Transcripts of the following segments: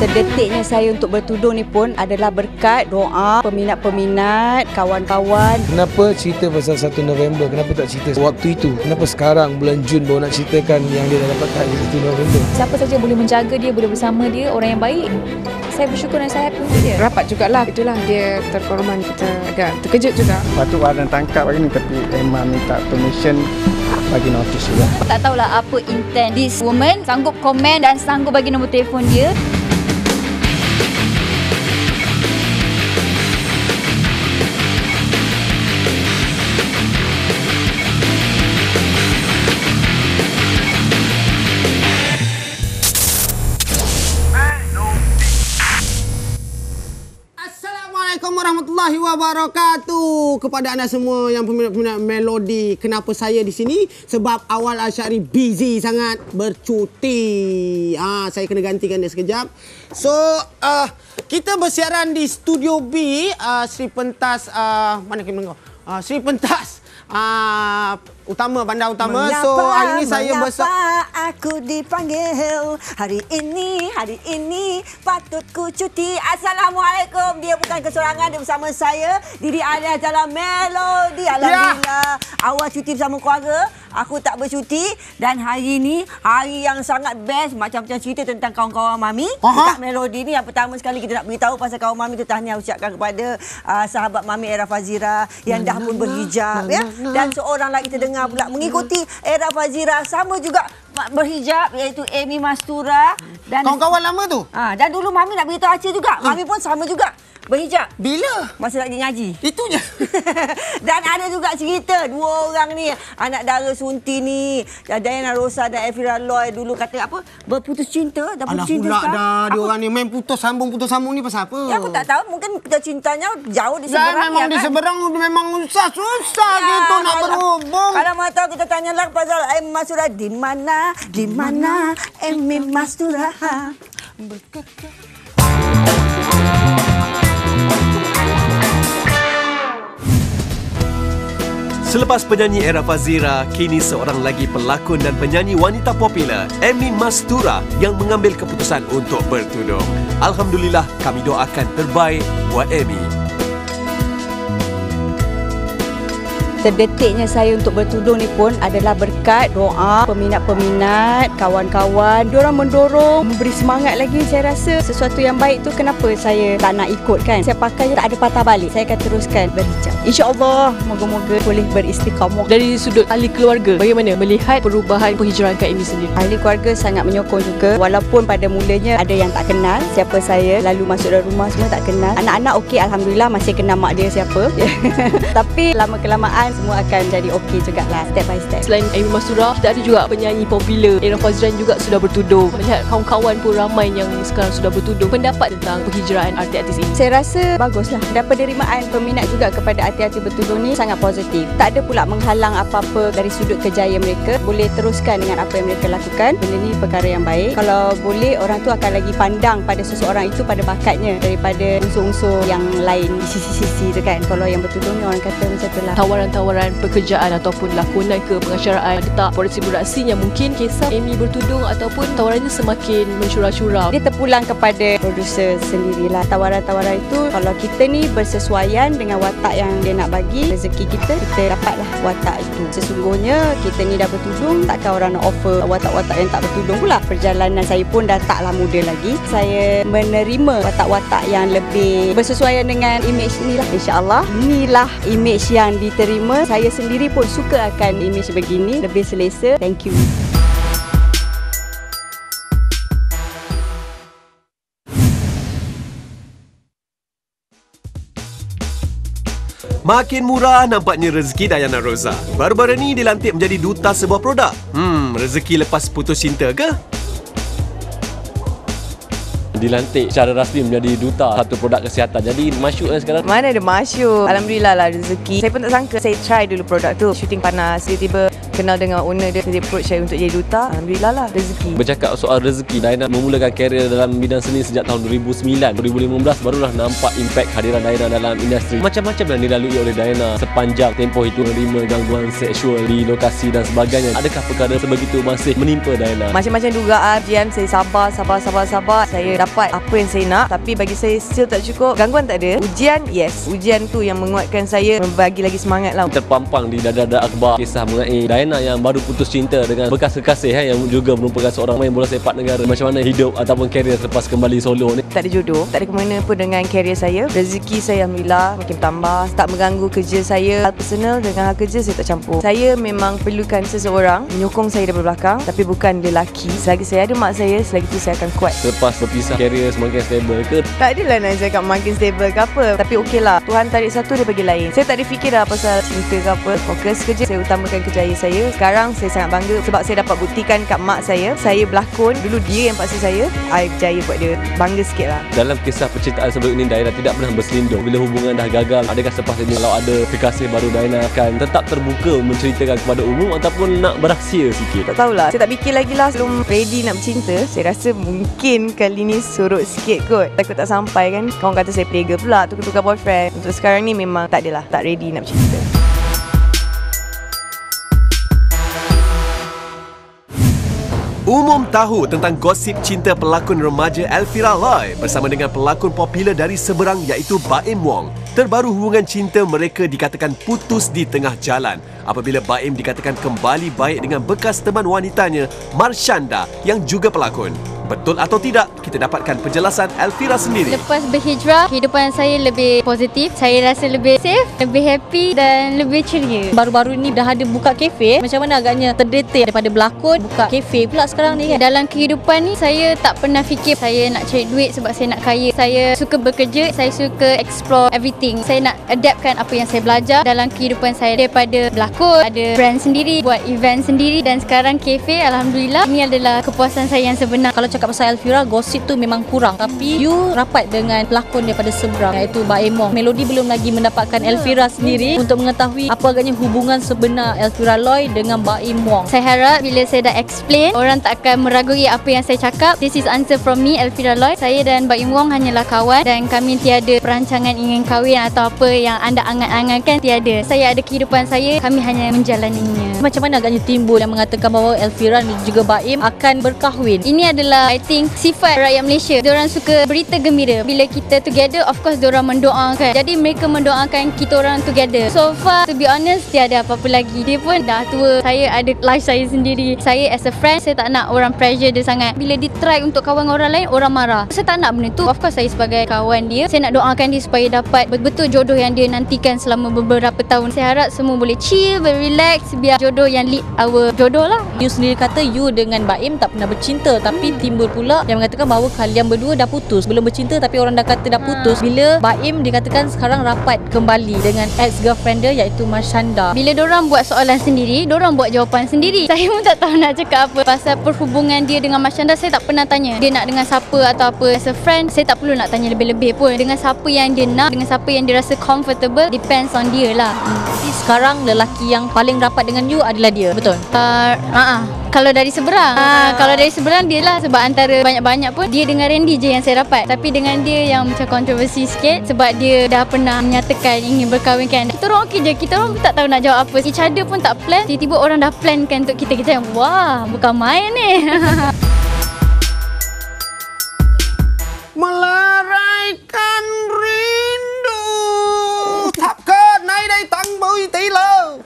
Terdetiknya saya untuk bertudung ni pun adalah berkat doa peminat-peminat, kawan-kawan. Kenapa cerita pasal 1 November? Kenapa tak cerita waktu itu? Kenapa sekarang bulan Jun baru nak ceritakan yang dia dah dapatkan hari 1 November? Siapa saja boleh menjaga dia, boleh bersama dia, orang yang baik. Saya bersyukur dan saya happy untuk dia. Rapat jugalah. Itulah dia terkorban, kita agak terkejut juga. Patut ada tangkap lagi ni, tapi Emma minta permission bagi notis juga. Tak tahulah apa intent this woman, sanggup komen dan sanggup bagi nombor telefon dia. Assalamualaikum warahmatullahi wabarakatuh kepada anda semua yang peminat-peminat melodi. Kenapa saya di sini? Sebab Awal Asyari busy sangat bercuti. Saya kena gantikan dia sekejap. So, kita bersiaran di Studio B, Sri Pentas mana kita menengok? Sri Pentas Utama, Bandar Utama. Mengapa, so hari ini saya aku dipanggil hari ini patut ku cuti. Assalamualaikum. Dia bukan kesorangan, dia bersama saya Didi Alias dalam Melodi. Alhamdulillah. Awal cuti bersama keluarga, aku tak bercuti. Dan hari ini hari yang sangat best. Macam-macam cerita tentang kawan-kawan Mami dekat Melodi ni. Yang pertama sekali kita nak beritahu pasal kawan Mami tu, tahniah ucapkan kepada sahabat Mami Era Fazira yang dah pun berhijab ya. Dan seorang lagi kita dengar pula mengikuti Era Fazira sama juga berhijab, iaitu Amy Mastura. Dan kawan-kawan lama tu. Dan dulu Mami nak beritahu Aceh juga. Mami pun sama juga berhijab. Bila? Masa lagi ngaji. Itu je. Dan ada juga cerita dua orang ni, anak dara Sunti ni, Diana Rosa dan Elvira Loy dulu kata apa? Berputus cinta. Dah putus cinta pula dah dia orang ni main putus sambung ni pasal apa? Ya, aku tak tahu, mungkin kita cintanya jauh di seberang. Memang di seberang memang susah gitu nak berhubung. Kalau mau tahu kita tanyalah pasal Amy Mastura. Di mana Amy Mastura? Selepas penyanyi Era Fazira, kini seorang lagi pelakon dan penyanyi wanita popular, Amy Mastura, yang mengambil keputusan untuk bertudung. Alhamdulillah, kami doakan terbaik buat Amy. Terdetiknya saya untuk bertudung ni pun adalah berkat doa peminat-peminat, kawan-kawan. Diorang mendorong, memberi semangat lagi. Saya rasa sesuatu yang baik tu, kenapa saya tak nak ikut kan? Saya pakai tak ada patah balik. Saya akan teruskan berhijab. InsyaAllah, moga-moga boleh beristiqamah. Dari sudut ahli keluarga, bagaimana melihat perubahan penghijrahan Kak Amy sendiri? Ahli keluarga sangat menyokong juga. Walaupun pada mulanya ada yang tak kenal siapa saya, lalu masuk dalam rumah semua tak kenal. Anak-anak okey, Alhamdulillah masih kenal mak dia siapa. Tapi lama-kelamaan semua akan jadi okey jugalah, step by step. Selain Amy Mastura, kita ada juga penyanyi popular Era Fazira juga sudah bertudung. Melihat kawan-kawan pun ramai yang sekarang sudah bertudung. Pendapat tentang penghijrahan artis-artis ini? Saya rasa baguslah. Dan penerimaan peminat juga kepada artis-artis bertudung ni sangat positif. Tak ada pula menghalang apa-apa dari sudut kerjaya mereka. Boleh teruskan dengan apa yang mereka lakukan. Benda ni perkara yang baik. Kalau boleh, orang tu akan lagi pandang pada seseorang itu pada bakatnya daripada unsur-unsur yang lain di sisi-sisi tu kan. Kalau yang bertudung ni orang kata macam tu lah. Tawaran pekerjaan ataupun lakonan ke pengacaraan, ada tak polisi-polisi yang mungkin kisah Amy bertudung ataupun tawarannya semakin mencurah-curah? Dia terpulang kepada produser sendirilah. Tawaran-tawaran itu kalau kita ni bersesuaian dengan watak yang dia nak bagi, rezeki kita dapatlah watak itu. Sesungguhnya kita ni dah bertudung, takkan orang nak offer watak-watak yang tak bertudung pula. Perjalanan saya pun dah taklah muda lagi. Saya menerima watak-watak yang lebih bersesuaian dengan imej ni lah. InsyaAllah inilah imej yang diterima. Saya sendiri pun suka akan imej begini, lebih selesa. Thank you. Makin murah nampaknya rezeki Diana Rosa. Baru-baru ni dilantik menjadi duta sebuah produk. Rezeki lepas putus cinta ke? Dilantik secara rasmi menjadi duta satu produk kesihatan. Jadi masyuk lah sekarang. Mana ada masyuk. Alhamdulillah lah rezeki. Saya pun tak sangka. Saya try dulu produk tu. Shooting panas. Tiba-tiba kenal dengan owner dia approach saya untuk jadi duta. Alhamdulillah lah, rezeki. Bercakap soal rezeki, Diana memulakan karier dalam bidang seni sejak tahun 2009. 2015 barulah nampak impak hadiran Diana dalam industri. Macam-macam yang dilalui oleh Diana sepanjang tempoh itu, menerima gangguan seksual di lokasi dan sebagainya. Adakah perkara sebegitu masih menimpa Diana? Macam-macam dugaan, saya sabar. Saya dapat apa yang saya nak, tapi bagi saya still tak cukup. Gangguan tak ada. Ujian, yes. Ujian tu yang menguatkan saya, membagi lagi semangat lah. Terpampang di dada-dada akhbar kisah mengenai Diana yang baru putus cinta dengan bekas kekasih yang juga merupakan seorang main bola sepak negara. Macam mana hidup ataupun karier selepas kembali solo ni? Tak ada jodoh, tak ada kemana pun dengan karier saya. Rezeki saya alhamdulillah makin bertambah. Tak mengganggu kerja saya. Hal personal dengan hal kerja saya tak campur. Saya memang perlukan seseorang menyokong saya dari belakang, tapi bukan lelaki. Selagi saya ada mak saya, selagi itu saya akan kuat. Lepas berpisah, karier semakin stable ke? Tak adalah nak cakap makin stable ke apa. Tapi okeylah, Tuhan tarik satu, dia bagi lain. Saya tak ada fikir dah pasal cinta ke apa. Fokus kerja, saya utamakan kerjaya saya. Sekarang saya sangat bangga sebab saya dapat buktikan kat mak saya berlakon. Dulu dia yang paksa saya, I berjaya buat dia. Bangga sikit lah. Dalam kisah percintaan sebelum ini, Diana tidak pernah berselindung. Bila hubungan dah gagal, adakah selepas ini kalau ada kekasih baru, Diana akan tetap terbuka menceritakan kepada umum ataupun nak berahsia sikit? Tak tahulah, saya tak fikir lagi lah. Belum ready nak bercinta. Saya rasa mungkin kali ni surut sikit kot. Takut tak sampai kan. Kawan kata saya plega pula, tukar-tukar boyfriend. Untuk sekarang ni memang tak adalah, tak ready nak bercinta. Umum tahu tentang gosip cinta pelakon remaja Elvira Loy bersama dengan pelakon popular dari seberang iaitu Baim Wong. Terbaru hubungan cinta mereka dikatakan putus di tengah jalan apabila Baim dikatakan kembali baik dengan bekas teman wanitanya Marshanda yang juga pelakon. Betul atau tidak? Kita dapatkan penjelasan Elvira sendiri. Lepas berhijrah, kehidupan saya lebih positif. Saya rasa lebih safe, lebih happy dan lebih ceria. Baru-baru ni dah ada buka kafe. Macam mana agaknya terdetik daripada berlakon, buka kafe pula sekarang ni kan? Dalam kehidupan ni, saya tak pernah fikir saya nak cari duit sebab saya nak kaya. Saya suka bekerja, saya suka explore everything. Saya nak adaptkan apa yang saya belajar dalam kehidupan saya. Daripada berlakon, ada brand sendiri, buat event sendiri dan sekarang kafe. Alhamdulillah, ini adalah kepuasan saya yang sebenar. Kalau cakap pasal Elvira, gosip tu memang kurang. Tapi you rapat dengan pelakon daripada seberang iaitu Baim Wong. Melody belum lagi mendapatkan Elvira sendiri untuk mengetahui apa agaknya hubungan sebenar Elvira Loy dengan Baim Wong. Saya harap bila saya dah explain, orang tak akan meragui apa yang saya cakap. This is answer from me, Elvira Loy. Saya dan Baim Wong hanyalah kawan dan kami tiada perancangan ingin kahwin atau apa yang anda angan-angankan, tiada. Saya ada kehidupan saya, kami hanya menjalaninya. Macam mana agaknya timbul yang mengatakan bahawa Elvira dan juga Baim akan berkahwin? Ini adalah I think sifat rakyat Malaysia. Diorang suka berita gembira. Bila kita together, of course diorang mendoakan. Jadi mereka mendoakan kita orang together. So far, to be honest, tiada apa-apa lagi. Dia pun dah tua. Saya ada life saya sendiri. Saya as a friend, saya tak nak orang pressure dia sangat. Bila dia try untuk kawan orang lain, orang marah. Saya tak nak benda tu. Of course, saya sebagai kawan dia, saya nak doakan dia supaya dapat betul-betul jodoh yang dia nantikan selama beberapa tahun. Saya harap semua boleh chill, relax, biar jodoh yang lead our jodoh lah. You sendiri kata you dengan Baim tak pernah bercinta, tapi timbul pula yang mengatakan bahawa kalian berdua dah putus. Belum bercinta tapi orang dah kata dah putus. Bila Baim dikatakan sekarang rapat kembali dengan ex-girlfriend dia iaitu Marshanda. Bila diorang buat soalan sendiri, diorang buat jawapan sendiri. Saya pun tak tahu nak cakap apa. Pasal perhubungan dia dengan Marshanda, saya tak pernah tanya dia nak dengan siapa atau apa. As a friend, saya tak perlu nak tanya lebih-lebih pun. Dengan siapa yang dia nak, dengan siapa yang dia rasa comfortable, depends on dia lah. Jadi sekarang lelaki yang paling rapat dengan you adalah dia, betul? Kalau dari seberang, kalau dari seberang dia lah. Sebab antara banyak-banyak pun dia dengan Randy je yang saya dapat. Tapi dengan dia yang macam kontroversi sikit sebab dia dah pernah menyatakan ingin berkahwinkan. Kita orang okey je, kita orang tak tahu nak jawab apa. Each other pun tak plan, tiba-tiba orang dah plankan untuk kita. Kita yang wah, bukan main ni. Melaraikan rindu. Tapkan naik dari tangbui tila.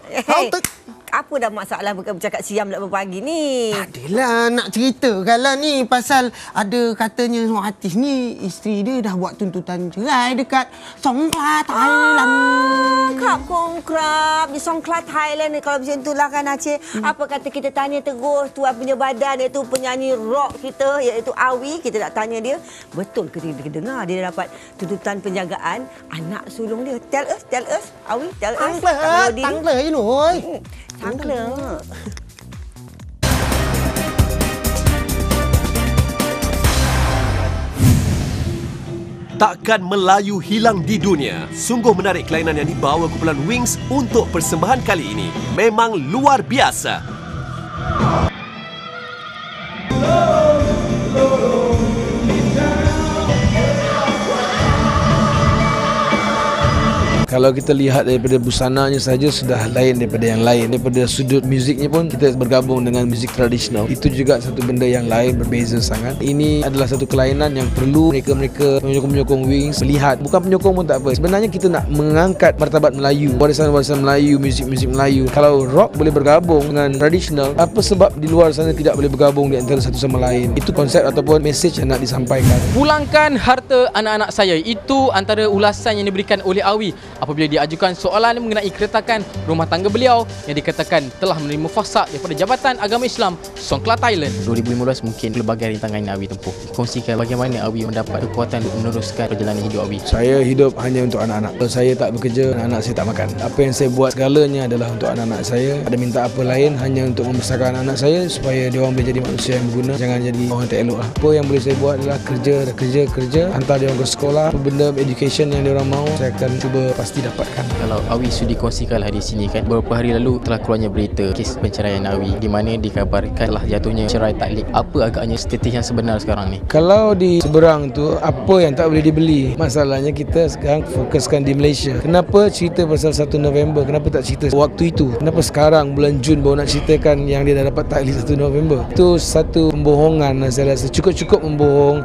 Apa dah masalah bercakap siam nak berpagi ni? Adalah nak ceritakan lah ni pasal ada katanya seorang artis ni isteri dia dah buat tuntutan cerai dekat Songkhla, Thailand. Kap Kongkrap di Songkhla, Thailand ni. Kalau macam itulah kan Aceh. Apa kata kita tanya terus tuan punya badan iaitu penyanyi rock kita iaitu Awi. Kita nak tanya dia, betul ke dia dengar dia dapat tuntutan penjagaan anak sulung dia? Tell us Awi, tell us. Tangla you know. Tangla. takkan Melayu hilang di dunia. Sungguh menarik kelainan yang dibawa kumpulan Wings untuk persembahan kali ini. Memang luar biasa. Kalau kita lihat daripada busananya saja sudah lain daripada yang lain. Daripada sudut muziknya pun kita bergabung dengan muzik tradisional. Itu juga satu benda yang lain, berbeza sangat. Ini adalah satu kelainan yang perlu mereka penyokong-penyokong Wings melihat. Bukan penyokong pun tak apa. Sebenarnya kita nak mengangkat martabat Melayu, warisan-warisan Melayu, muzik-muzik Melayu. Kalau rock boleh bergabung dengan tradisional, apa sebab di luar sana tidak boleh bergabung di antara satu sama lain? Itu konsep ataupun message yang nak disampaikan. Pulangkan harta anak-anak saya. Itu antara ulasan yang diberikan oleh Awi apabila diajukan soalan mengenai keretakan rumah tangga beliau yang dikatakan telah menerima fasa daripada Jabatan Agama Islam Songkhla, Thailand. 2015 mungkin pelbagai rintangan yang Awi tempuh. Kongsikan bagaimana Awi mendapat kekuatan untuk meneruskan perjalanan hidup Awi. Saya hidup hanya untuk anak-anak. Kalau saya tak bekerja, anak-anak saya tak makan. Apa yang saya buat segalanya adalah untuk anak-anak saya. Ada minta apa lain hanya untuk membesarkan anak saya supaya dia orang boleh jadi manusia yang berguna. Jangan jadi orang tak elok lah. Apa yang boleh saya buat adalah kerja. Hantar dia orang ke sekolah. Apa benda education yang dia orang mahu, saya akan cuba pasti dapatkan. Kalau Awi sudi kongsikan di sini kan, beberapa hari lalu telah keluarnya berita kes penceraian Awi di mana dikabarkan telah jatuhnya cerai taklik. Apa agaknya status yang sebenar sekarang ni? Kalau di seberang tu apa yang tak boleh dibeli? Masalahnya kita sekarang fokuskan di Malaysia. Kenapa cerita pasal 1 November? Kenapa tak cerita waktu itu? Kenapa sekarang bulan Jun baru nak ceritakan yang dia dah dapat taklik 1 November? Itu satu pembohongan saya rasa. Cukup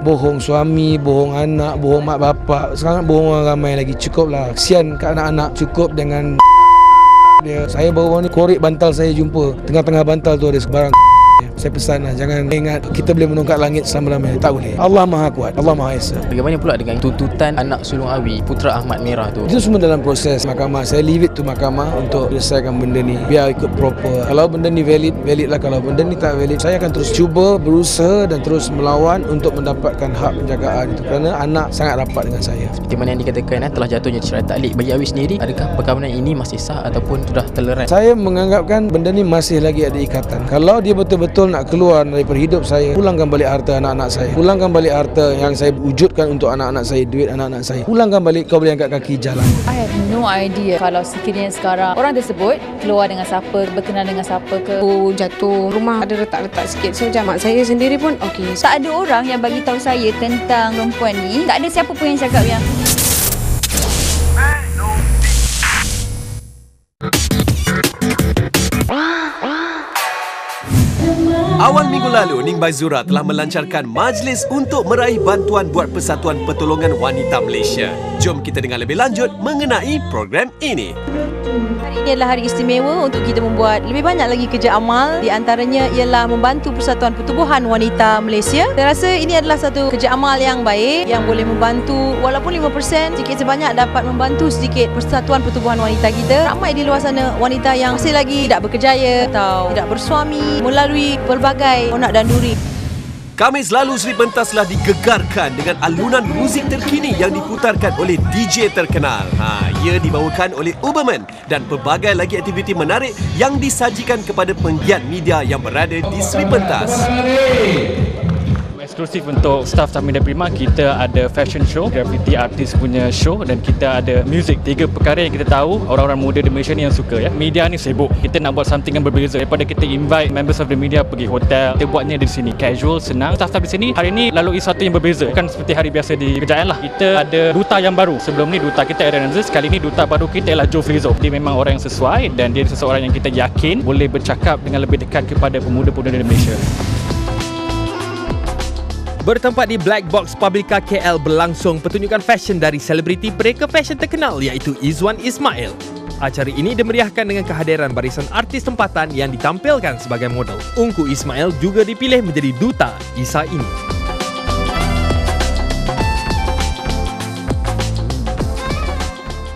bohong suami, bohong anak, bohong mak bapak. Sekarang bohong orang ramai lagi. Cukuplah. Kesian kat anak-anak. Cukup dengan dia. Saya baru ni korek bantal saya jumpa. Tengah-tengah bantal tu ada sebarang. Saya pesan jangan ingat kita boleh menongkat langit selama-lamanya. Tak boleh. Allah Maha Kuat. Allah Maha Esa. Bagaimana pula dengan tuntutan anak sulung Awi, Putra Ahmad Merah tu? Itu semua dalam proses mahkamah. Saya leave it to mahkamah untuk selesaikan benda ni. Biar ikut proper. Kalau benda ni valid lah. Kalau benda ni tak valid, saya akan terus cuba berusaha dan terus melawan untuk mendapatkan hak penjagaan itu. Kerana anak sangat rapat dengan saya. Seperti mana yang dikatakan telah jatuhnya cerai taklik. Bagi Awi sendiri, adakah perkahwinan ini masih sah ataupun sudah toleran? Saya menganggapkan benda ni masih lagi ada ikatan. Kalau dia betul-betul nak keluar daripada hidup saya, pulangkan balik harta anak-anak saya, pulangkan balik harta yang saya wujudkan untuk anak-anak saya, duit anak-anak saya, pulangkan balik, kau boleh angkat kaki jalan. I have no idea kalau sekiranya sekarang orang tersebut keluar dengan siapa, berkenalan dengan siapa ke. Jatuh rumah ada retak-retak sikit. So macam mak saya sendiri pun okey. Tak ada orang yang bagi tahu saya tentang perempuan ni. Tak ada siapa pun yang cakap yang Awal minggu lalu, Ning Baizura telah melancarkan majlis untuk meraih bantuan buat Persatuan Pertolongan Wanita Malaysia. Jom kita dengar lebih lanjut mengenai program ini. Hari ini adalah hari istimewa untuk kita membuat lebih banyak lagi kerja amal. Di antaranya ialah membantu Persatuan Pertubuhan Wanita Malaysia. Saya rasa ini adalah satu kerja amal yang baik yang boleh membantu walaupun 5% sedikit sebanyak dapat membantu sedikit Persatuan Pertubuhan Wanita kita. Ramai di luar sana wanita yang masih lagi tidak berkerjaya atau tidak bersuami melalui pelbagai onak dan duri. Khamis lalu Sri Pentas telah digegarkan dengan alunan muzik terkini yang diputarkan oleh DJ terkenal. Ia dibawakan oleh Uberman dan pelbagai lagi aktiviti menarik yang disajikan kepada penggiat media yang berada di Sri Pentas. Eksklusif untuk staff Saminda Prima, kita ada fashion show, graffiti artis punya show dan kita ada music. 3 perkara yang kita tahu orang-orang muda di Malaysia ni yang suka ya. Media ni sibuk. Kita nak buat something yang berbeza daripada kita invite members of the media pergi hotel. Kita buatnya di sini casual, senang. Staff-staff di sini hari ni lalui satu yang berbeza. Bukan seperti hari biasa di kerjaan lah. Kita ada duta yang baru. Sebelum ni duta kita Aaron Aziz. Kali ni duta baru kita ialah Joe Frizzo. Dia memang orang yang sesuai dan dia seseorang yang kita yakin boleh bercakap dengan lebih dekat kepada pemuda-pemuda di Malaysia. Bertempat di Black Box Publica KL berlangsung pertunjukan fashion dari selebriti pereka fashion terkenal iaitu Izwan Ismail. Acara ini dimeriahkan dengan kehadiran barisan artis tempatan yang ditampilkan sebagai model. Ungku Ismail juga dipilih menjadi duta kisah ini.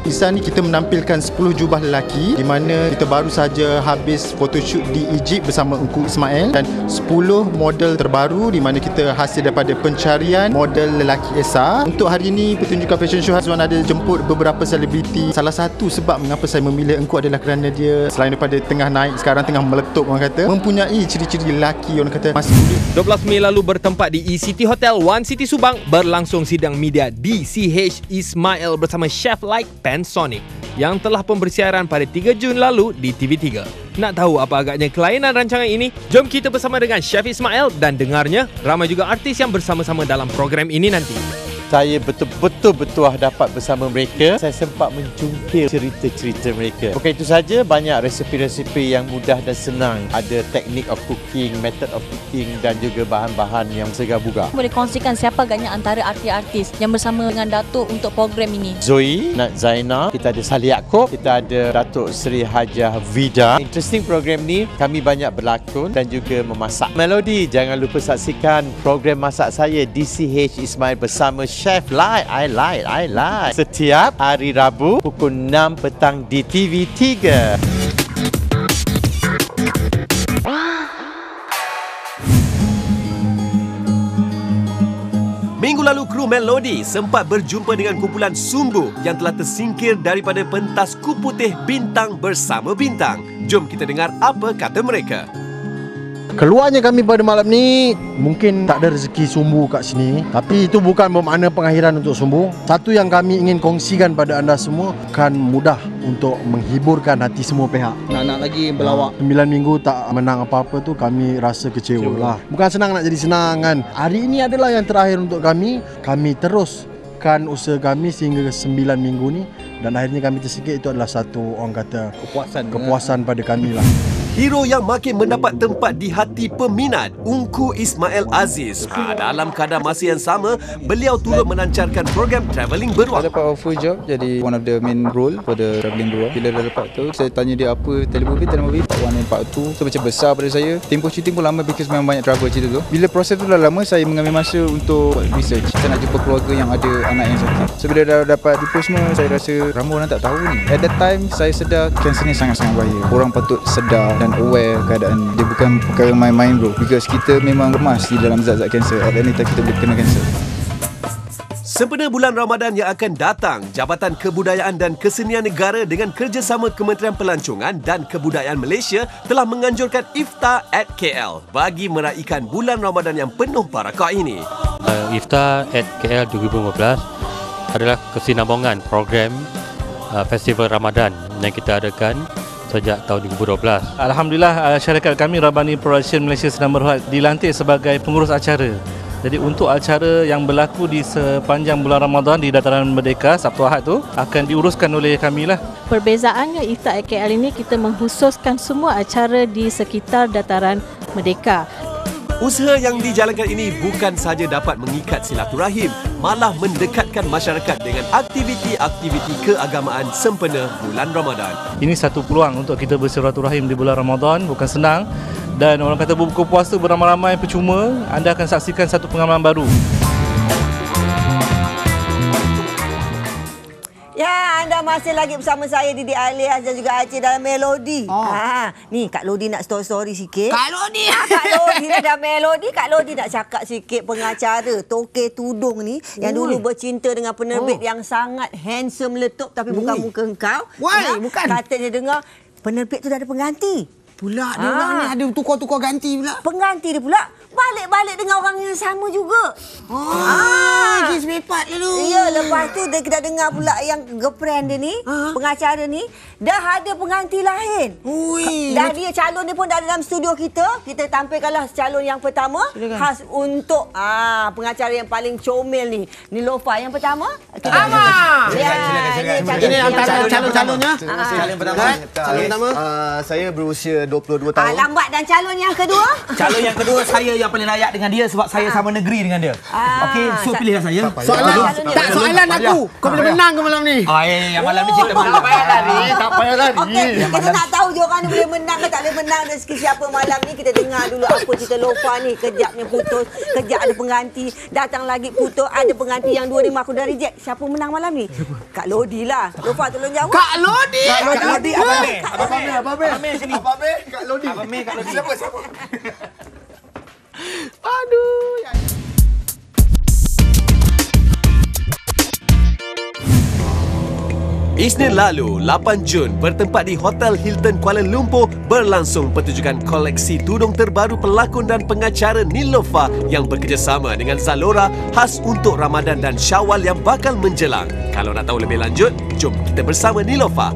ISA ni kita menampilkan 10 jubah lelaki di mana kita baru saja habis photoshoot di Egypt bersama Engku Ismail dan 10 model terbaru di mana kita hasil daripada pencarian model lelaki ESA. Untuk hari ini pertunjukan fashion show Hazwan ada jemput beberapa selebriti. Salah satu sebab mengapa saya memilih Engku adalah kerana dia selain daripada tengah naik, sekarang tengah meletup orang kata, mempunyai ciri-ciri lelaki orang kata masih muda. 12 Mei lalu bertempat di E-City Hotel One City Subang berlangsung sidang media DCH Ismail bersama chef like Panasonic yang telah pun bersiaran pada 3 Jun lalu di TV3. Nak tahu apa agaknya kelainan rancangan ini? Jom kita bersama dengan Chef Ismail dan dengarnya ramai juga artis yang bersama-sama dalam program ini nanti. Saya betul-betul bertuah dapat bersama mereka. Saya sempat mencungkil cerita-cerita mereka. Bukan itu saja, banyak resepi-resepi yang mudah dan senang. Ada teknik of cooking, method of cooking dan juga bahan-bahan yang segar bugar. Boleh kongsikan siapa agaknya antara artis-artis yang bersama dengan Datuk untuk program ini? Zoe, Nat Zaina, kita ada Salih Yaakob, kita ada Datuk Seri Hajah Vida. Interesting program ni, kami banyak berlakon dan juga memasak. Melody, jangan lupa saksikan program masak saya DCH Ismail bersama Chef Like, I like. Setiap hari Rabu pukul 6 petang di TV3. Minggu lalu kru Melody sempat berjumpa dengan kumpulan Sumbu yang telah tersingkir daripada pentas Kup Putih Bintang Bersama Bintang. Jom kita dengar apa kata mereka. Keluarnya kami pada malam ni, mungkin tak ada rezeki Sumbu kat sini, tapi itu bukan bermakna pengakhiran untuk Sumbu. Satu yang kami ingin kongsikan pada anda semua, kan mudah untuk menghiburkan hati semua pihak. Nak lagi berlawak 9 minggu tak menang apa-apa tu, kami rasa kecewa lah. Bukan senang nak jadi senang kan. Hari ini adalah yang terakhir untuk kami. Kami teruskan usaha kami sehingga 9 minggu ni, dan akhirnya kami tersingkir. Itu adalah satu, orang kata, kepuasan pada kami lah. Hero yang makin mendapat tempat di hati peminat, Engku Ismail Aziz. Dalam keadaan masa yang sama, beliau turut melancarkan program travelling beruang. Saya dapat offer job jadi one of the main role for the travelling beruang. Bila dah dapat tu, saya tanya dia apa telemovie part 1 and part 2. So macam besar pada saya. Tempoh syuting pun lama because memang banyak trouble cerita tu. Bila proses tu dah lama, saya mengambil masa untuk research. Saya nak jumpa keluarga yang ada anak yang sakit. So bila dah dapat tipu semua, saya rasa ramai orang tak tahu ni. At that time, saya sedar kanser ni sangat-sangat bahaya. Orang patut sedar dan aware keadaan dia bukan perkara main-main bro, because kita memang lemas di dalam zat-zat kanser. At any time kita boleh kena kanser. Sempena bulan Ramadan yang akan datang, Jabatan Kebudayaan dan Kesenian Negara dengan kerjasama Kementerian Pelancongan dan Kebudayaan Malaysia telah menganjurkan Iftar at KL bagi meraikan bulan Ramadan yang penuh barakah ini. Iftar at KL 2015 adalah kesinambungan program Festival Ramadan yang kita adakan sejak tahun 2012. Alhamdulillah, syarikat kami Rabani Production Malaysia Sedang Berhad dilantik sebagai pengurus acara. Jadi untuk acara yang berlaku di sepanjang bulan Ramadan di Dataran Merdeka Sabtu Ahad tu akan diuruskan oleh kami lah. Perbezaannya Iftar KL ini kita mengkhususkan semua acara di sekitar Dataran Merdeka. Usaha yang dijalankan ini bukan sahaja dapat mengikat silaturahim, malah mendekatkan masyarakat dengan aktiviti-aktiviti keagamaan sempena bulan Ramadan. Ini satu peluang untuk kita bersilaturahim di bulan Ramadan, bukan senang. Dan orang kata berbuka puasa beramai-ramai percuma, anda akan saksikan satu pengalaman baru. Ya, anda masih lagi bersama saya Didi Alias dan juga Aceh dalam Melody. Ni Kak Lodi nak story sikit. Kak Lodi. Kak Lodi dah Melody. Kak Lodi nak cakap sikit pengacara Tokeh Tudung ni yang dulu bercinta dengan penerbit yang sangat handsome letup tapi bukan muka engkau. Bukan. Katanya dengar penerbit tu dah ada pengganti. Pula dia orang ni ada tukar-tukar ganti pula. Pengganti dia pula balik-balik dengan orang yang sama juga. Dia semepat dulu. Ya, lepas tu kita dengar pula yang girlfriend dia ni, pengacara ni, dah ada pengganti lain. Dah dia calon dia pun dah dalam studio kita. Kita tampilkanlah calon yang pertama. Silakan. Khas untuk pengacara yang paling comel ni. Ni Lofa yang pertama. Silakan. Ini antara calon-calonnya. Calon pertama. Calon pertama. Saya berusia 22 tahun. Lambat. Dan calon yang kedua? Calon yang kedua saya yang paling layak dengan dia sebab saya sama negeri dengan dia. Okey, so pilihlah saya. Soalan aku. Kau boleh menang ke malam ni? Yang malam ni cerita malam. Tak payah lari. Okey, kita nak tahu dia orang ni boleh menang ke tak boleh menang rezeki siapa malam ni. Kita dengar dulu apa cerita Lofa ni. Kejapnya putus, kejap ada pengganti, datang lagi putus, ada pengganti yang 2 ni aku dah reject. Siapa siapa menang malam ni? Kak Lodi lah. Lofa tolong jawab. Kak Lodi. Kak Lodi. Abang Amir sini. Abang Amir, Kak Lodi. Abang Amir, Kak Lodi. Siapa? Aduh. Isnin lalu, 8 Jun, bertempat di Hotel Hilton Kuala Lumpur berlangsung pertunjukan koleksi tudung terbaru pelakon dan pengacara Nilofa yang bekerjasama dengan Zalora khas untuk Ramadan dan Syawal yang bakal menjelang. Kalau nak tahu lebih lanjut, jom kita bersama Nilofa.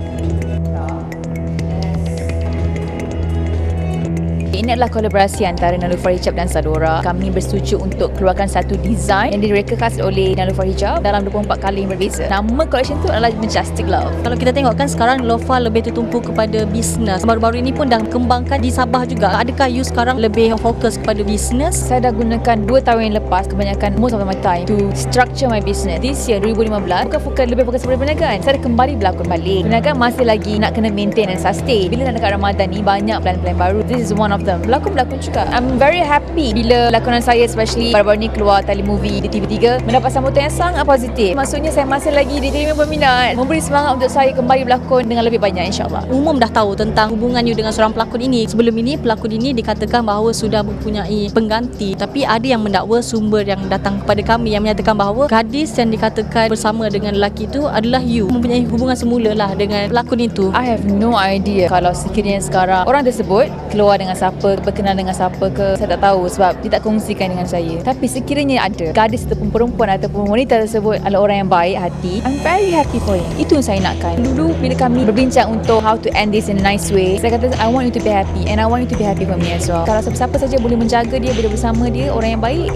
Ini adalah kolaborasi antara Nilofa Hijab dan Zalora. Kami bersetuju untuk keluarkan satu desain yang direka khas oleh Nilofa Hijab dalam 24 kali yang berbeza. Nama collection tu adalah Majestic Love. Kalau kita tengok kan sekarang Nilofa lebih tertumpu kepada bisnes. Baru-baru ini pun dah kembangkan di Sabah juga. Adakah you sekarang lebih fokus kepada bisnes? Saya dah gunakan 2 tahun yang lepas kebanyakan most of my time to structure my business. This year 2015 bukan lebih fokus kepada perniagaan. Saya dah kembali berlakon balik. Perniagaan masih lagi nak kena maintain dan sustain. Bila nak dekat Ramadan ni banyak plan-plan baru. This is one of them. Berlakon juga. I'm very happy bila lakonan saya especially baru-baru ni keluar telemovie di TV3 mendapat sambutan yang sangat positif. Maksudnya saya masih lagi diterima peminat, memberi semangat untuk saya kembali berlakon dengan lebih banyak insyaAllah. Umum dah tahu tentang hubungan you dengan seorang pelakon ini. Sebelum ini pelakon ini dikatakan bahawa sudah mempunyai pengganti, tapi ada yang mendakwa sumber yang datang kepada kami yang menyatakan bahawa gadis yang dikatakan bersama dengan lelaki itu adalah you, mempunyai hubungan semula lah dengan pelakon itu. I have no idea kalau sekiranya sekarang orang tersebut keluar dengan siapa, berkenal dengan siapa ke, saya tak tahu sebab dia tak kongsikan dengan saya. Tapi sekiranya ada gadis ataupun perempuan ataupun wanita tersebut adalah orang yang baik hati, I'm very happy for him. Itu yang saya nakkan. Dulu bila kami berbincang untuk how to end this in a nice way, saya kata I want you to be happy and I want you to be happy for me as well. Kalau siapa saja boleh menjaga dia, boleh bersama dia, orang yang baik,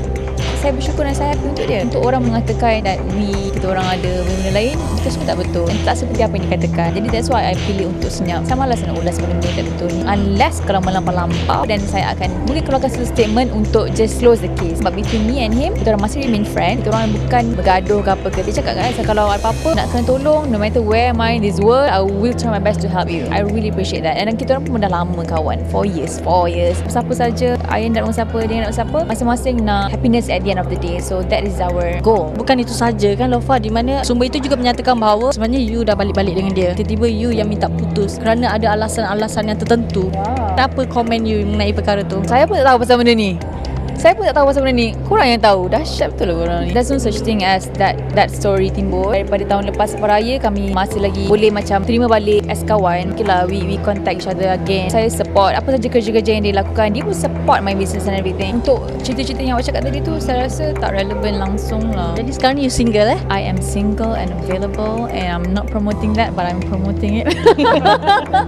saya bersyukur dan saya happy untuk dia. Untuk orang mengatakan that kita orang ada benda lain, itu semua tak betul. Dan tak seperti apa yang dikatakan. Jadi that's why I pilih untuk senyap. Saya malas nak ulas benda-benda tak betul ni. Unless kalau melampau-lampau, dan saya akan mungkin keluarkan satu statement untuk just close the case. Sebab between me and him, kita orang masih remain friend. Kita orang bukan bergaduh ke apa ke. Dia cakap kan, kalau ada apa-apa nak kena tolong, no matter where am I in this world, I will try my best to help you. I really appreciate that. Dan kita orang pun dah lama kawan. 4 years. Siapa saja, I nak dengan siapa, dia nak dengan siapa, masing-masing nak happiness at the end of the day. So that is our goal. Bukan itu saja kan Lofa, di mana sumber itu juga menyatakan bahawa sebenarnya you dah balik-balik dengan dia. Tiba-tiba you yang minta putus kerana ada alasan-alasan yang tertentu. Apa komen you mengenai perkara tu? Saya pun tak tahu pasal benda ni. Korang yang tahu. Dahsyat betul lah korang ni. There's no such thing as that story timbul. Daripada tahun lepas lepas raya, kami masih lagi boleh macam terima balik as kawan. Okay lah, we contact each other again. Saya support apa saja kerja-kerja yang dia lakukan. Dia pun support my business and everything. Untuk cerita-cerita yang awak cakap tadi tu, saya rasa tak relevan langsung lah. Jadi sekarang ni you single I am single and available and I'm not promoting that, but I'm promoting it.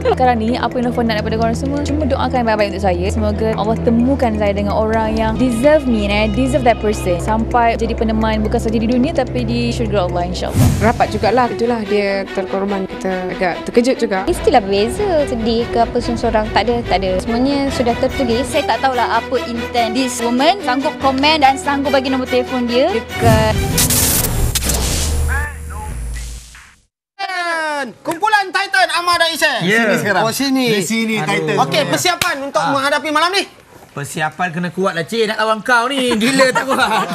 Sekarang ni apa yang Lofa nak daripada korang semua, cuma doakan yang baik-baik untuk saya. Semoga Allah temukan saya dengan orang yang deserve me and I deserve that person, sampai jadi peneman bukan saja di dunia tapi di syurga Allah insyaAllah. Rapat jugalah. Itulah dia terkorban. Kita agak terkejut juga. Mestilah berbeza. Sedih ke apa seorang. Tak ada. Semuanya sudah tertulis. Saya tak tahulah apa intent this woman. Sanggup komen dan sanggup bagi nombor telefon dia dekat Kumpulan Titan Amar dan Isy. Sini sekarang. Oh sini. Di sini Titan. Okey, persiapan untuk menghadapi malam ni. Persiapan kena kuat lah, Cik. Nak lawan kau ni. Gila tak kuat.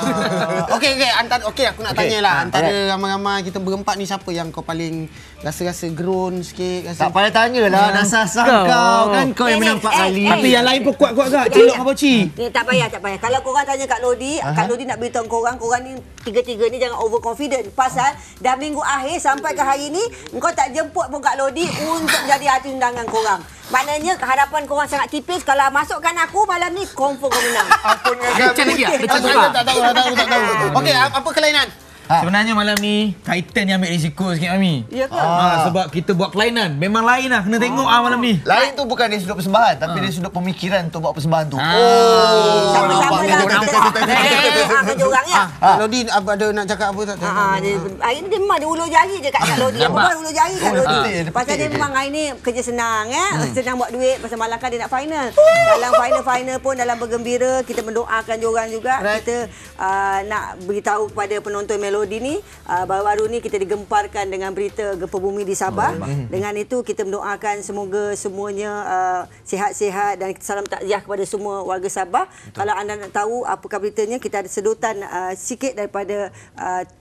Okey, aku nak tanyalah. Antara ramai-ramai kita berempat ni, siapa yang kau paling rasa groan sikit? Tak payah tanyalah. Dah sah-sah kau. Kan kau yang menang 4 kali. Tapi yang lain pun kuat-kuat agak. Celok dengan Poci. Tak payah. Kalau korang tanya Kak Lodi, Kak Lodi nak beritahu korang ni tiga-tiga ni jangan overconfident. Pasal dah minggu akhir sampai ke hari ni, kau tak jemput pun Kak Lodi untuk jadi artis undangan korang. Maknanya harapan korang sangat tipis. Kalau masukkan aku malam ni, confirm kau menang. Ampun macam lagi tak? Tak tahu. Okey, apa kelainan? Sebenarnya malam ni Titan yang ambil risiko sikit Ami. Ya ke? Sebab kita buat kelainan. Memang lain lah. Kena tengok malam ni. Lain tu bukan dari sudut persembahan, tapi dari sudut pemikiran untuk buat persembahan tu. Sama-sama lah. Kerja orang ya. Lodi ada nak cakap apa tak? Hari ni dia memang dia ulur jari je kat Lodi. Apa buat ulur jari kat Lodi. Pasal dia memang hari ni kerja senang senang buat duit. Pasal malam kan dia nak final. Dalam final pun dalam bergembira, kita mendoakan diorang juga. Kita nak beritahu kepada penonton Melodi Melodi ni baru-baru ni kita digemparkan dengan berita gempa bumi di Sabah. Dengan itu kita mendoakan semoga semuanya sihat-sihat dan salam takziah kepada semua warga Sabah. Kalau anda nak tahu apakah beritanya, kita ada sedutan sikit daripada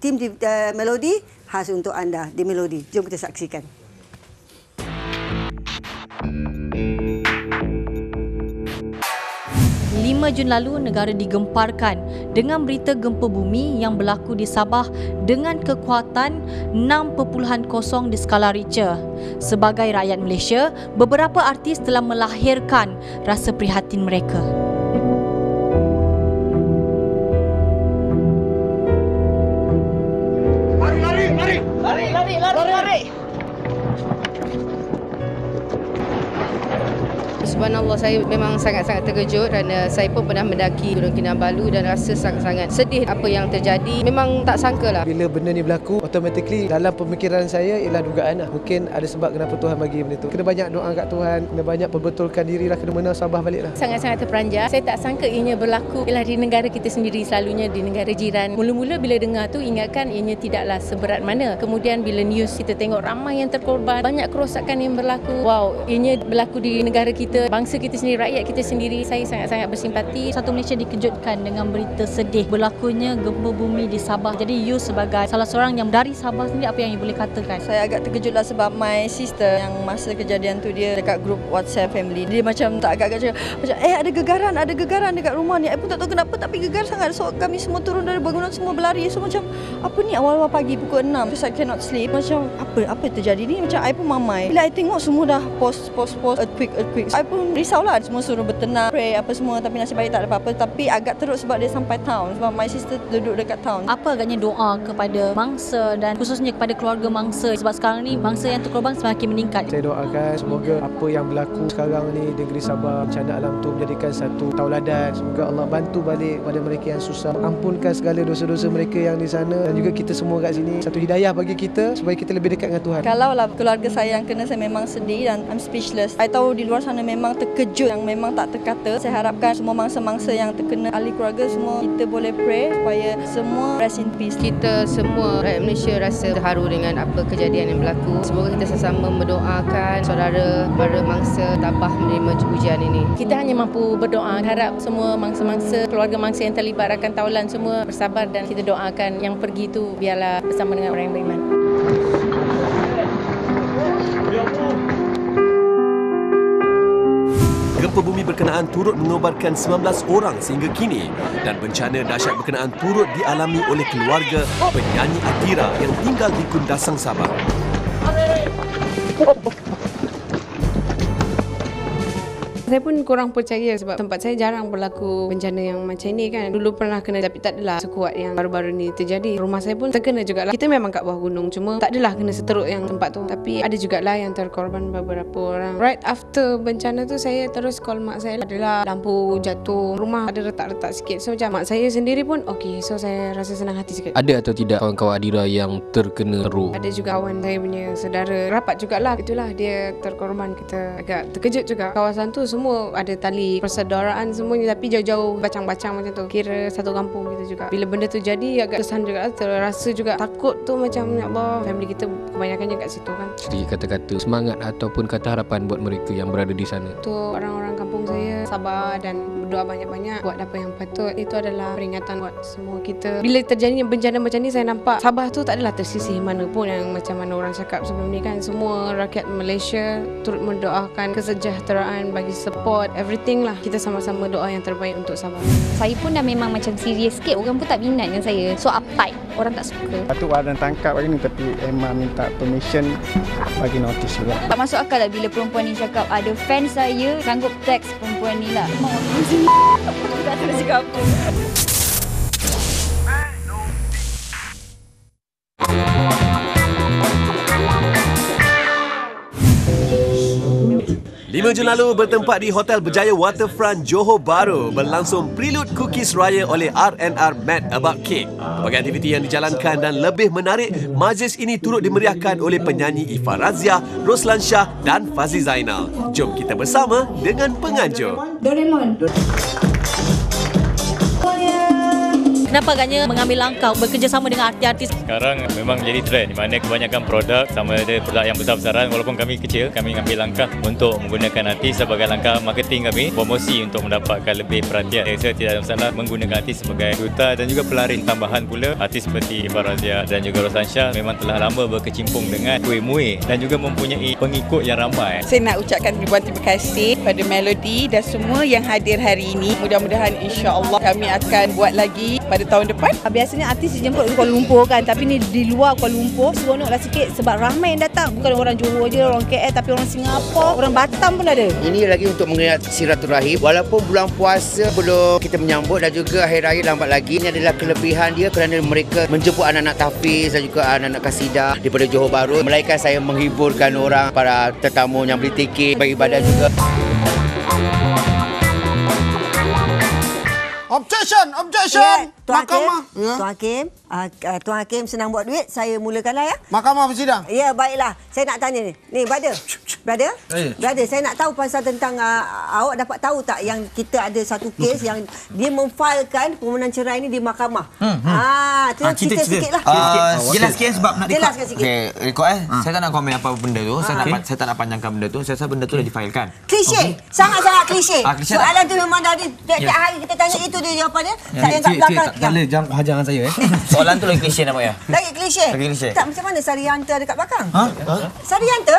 tim di Melodi khas untuk anda di Melodi. Jom kita saksikan. 5 Jun lalu, negara digemparkan dengan berita gempa bumi yang berlaku di Sabah dengan kekuatan 6.0 di skala Richter. Sebagai rakyat Malaysia, beberapa artis telah melahirkan rasa prihatin mereka. Lari. Subhanallah, saya memang sangat-sangat terkejut kerana saya pun pernah mendaki Gunung Kinabalu dan rasa sangat-sangat sedih apa yang terjadi. Memang tak sangka lah. Bila benda ni berlaku, automatically dalam pemikiran saya ialah dugaan lah. Mungkin ada sebab kenapa Tuhan bagi benda tu. Kena banyak doa kat Tuhan, kena banyak perbetulkan diri lah, kena menang Sabah balik lah. Sangat-sangat terperanjat. Saya tak sangka ianya berlaku ialah di negara kita sendiri, selalunya di negara jiran. Mula-mula bila dengar tu ingatkan ianya tidaklah seberat mana. Kemudian bila news kita tengok ramai yang terkorban, banyak kerosakan yang berlaku. Wow, ianya berlaku di negara kita, bangsa kita sendiri, rakyat kita sendiri. Saya sangat-sangat bersimpati. Satu Malaysia dikejutkan dengan berita sedih berlakunya gempa bumi di Sabah. Jadi you sebagai salah seorang yang dari Sabah sendiri, apa yang you boleh katakan? Saya agak terkejutlah sebab my sister yang masa kejadian tu dia dekat grup WhatsApp family. Dia macam tak agak-agak cakap macam ada gegaran dekat rumah ni. I pun tak tahu kenapa tapi gegar sangat. So kami semua turun dari bangunan, semua berlari. So macam apa ni, awal-awal pagi pukul 6 because I cannot sleep. Macam apa terjadi ni? Macam I pun mamai. Bila I tengok semua dah post earthquake. I pun risaulah, semua suruh bertenang, pray apa semua, tapi nasib baik tak ada apa-apa. Tapi agak teruk sebab dia sampai town, sebab my sister duduk dekat town. Apa agaknya doa kepada mangsa dan khususnya kepada keluarga mangsa, sebab sekarang ni mangsa yang terkorban semakin meningkat? Saya doakan semoga apa yang berlaku sekarang ni di negeri Sabah, bencana alam tu menjadikan satu tauladan. Semoga Allah bantu balik pada mereka yang susah, ampunkan segala dosa-dosa mereka yang di sana, dan juga kita semua kat sini satu hidayah bagi kita supaya kita lebih dekat dengan Tuhan. Kalau lah keluarga saya yang kena, saya memang sedih dan I'm speechless. I tahu di luar sana memang terkejut, yang memang tak terkata. Saya harapkan semua mangsa-mangsa yang terkena, ahli keluarga semua, kita boleh pray supaya semua rest in peace. Kita semua rakyat Malaysia rasa terharu dengan apa kejadian yang berlaku. Semoga kita sesama mendoakan saudara para mangsa tabah menerima ujian ini. Kita hanya mampu berdoa, harap semua mangsa-mangsa, keluarga mangsa yang terlibat rakan taulan semua bersabar, dan kita doakan yang pergi tu biarlah bersama dengan orang yang beriman. Gempa bumi berkenaan turut mengobarkan 19 orang sehingga kini, dan bencana dahsyat berkenaan turut dialami oleh keluarga penyanyi Atira yang tinggal di Kundasang, Sabah. Saya pun kurang percaya sebab tempat saya jarang berlaku bencana yang macam ni kan. Dulu pernah kena tapi tak adalah sekuat yang baru-baru ni terjadi. Rumah saya pun terkena jugalah. Kita memang kat bawah gunung, cuma tak adalah kena seteruk yang tempat tu. Tapi ada jugalah yang terkorban beberapa orang. Right after bencana tu saya terus call mak saya. Adalah lampu jatuh, rumah ada retak-retak sikit. So macam mak saya sendiri pun okey. So saya rasa senang hati sikit. Ada atau tidak kawan-kawan Adira yang terkena teruk? Ada juga kawan saya punya saudara rapat jugalah. Itulah dia terkorban. Kita agak terkejut juga. Kawasan tu semua ada tali persaudaraan semuanya, tapi jauh-jauh bacang-bacang macam tu. Kira satu kampung kita juga. Bila benda tu jadi agak kesan juga, terasa juga takut tu macam ya Allah, family kita kebanyakannya kat situ kan. Sedikit kata-kata semangat ataupun kata harapan buat mereka yang berada di sana. Untuk orang-orang kampung saya, sabar dan berdoa banyak-banyak, buat apa yang patut. Itu adalah peringatan buat semua kita. Bila terjadi bencana macam ni, saya nampak Sabah tu tak adalah tersisih mana pun yang macam mana orang cakap sebelum ni kan. Semua rakyat Malaysia turut mendoakan kesejahteraan, bagi support, everything lah. Kita sama-sama doa yang terbaik untuk Sabah. Saya pun dah memang macam serius sikit. Orang pun tak minat dengan saya. So uptight. Orang tak suka. Patut ada tangkap lagi ni, tapi Emma minta permission bagi notis juga. Tak masuk akal lah bila perempuan ni cakap ada fan saya sanggup teks perempuan ni lah. Aku tak tahu cakap apa. 5 Jun lalu bertempat di Hotel Berjaya Waterfront Johor Bahru berlangsung Prelude Cookies Raya oleh R&R Mad About Cake. Pelbagai aktiviti yang dijalankan dan lebih menarik, majlis ini turut dimeriahkan oleh penyanyi Ifa Razia, Roslan Shah dan Fazli Zainal. Jom kita bersama dengan penganjur. Doraemon. Kenapa agaknya mengambil langkah bekerjasama dengan artis-artis? Sekarang memang jadi trend di mana kebanyakan produk sama ada produk yang besar-besaran walaupun kami kecil, kami ambil langkah untuk menggunakan artis sebagai langkah marketing kami, promosi untuk mendapatkan lebih perhatian. Saya tidak ada masalah menggunakan artis sebagai duta dan juga pelarin tambahan pula. Artis seperti Farazia dan juga Rosansha memang telah lama berkecimpung dengan Muay dan juga mempunyai pengikut yang ramai. Saya nak ucapkan ribuan terima kasih pada Melody dan semua yang hadir hari ini. Mudah-mudahan insya-Allah kami akan buat lagi pada tahun depan. Biasanya artis dijemput di Kuala Lumpur kan, tapi ni di luar Kuala Lumpur seronoklah sikit sebab ramai yang datang. Bukan orang Johor je, orang KL, tapi orang Singapura, orang Batam pun ada. Ini lagi untuk mengingat silaturahim. Walaupun bulan puasa belum kita menyambut dan juga hari raya lambat lagi, ini adalah kelebihan dia kerana mereka menjemput anak-anak tahfiz dan juga anak-anak kasidah daripada Johor Bahru. Melainkan saya menghiburkan orang, para tetamu yang beli tiket beribadah juga. Objection! Tuan Mahkamah. Hakim, Tuan Hakim, Tuan Hakim senang buat duit, saya mulakanlah ya. Mahkamah bersidang. Ya, baiklah. Saya nak tanya ni. Ni, brother. Brother? Brother, saya nak tahu pasal tentang awak dapat tahu tak yang kita ada satu kes yang dia memfailkan permohonan cerai ni di mahkamah. Cerita sikitlah. Jelas sikit sebab nak jelaskan sikit. Rekod saya tak nak komen apa benda tu. Saya tak nak panjangkan benda tu. Saya rasa benda tu dah difailkan. Klise. Sangat-sangat klise. Soalan tu memang dah tiap hari kita tanya itu dia jawapan dia. Tak yang kat belakang. Tak boleh jangan hajar saya Soalan tu lagi klise nampak ya. Lagi klise. Tak macam mana Sarihanta dekat belakang? Sarihanta?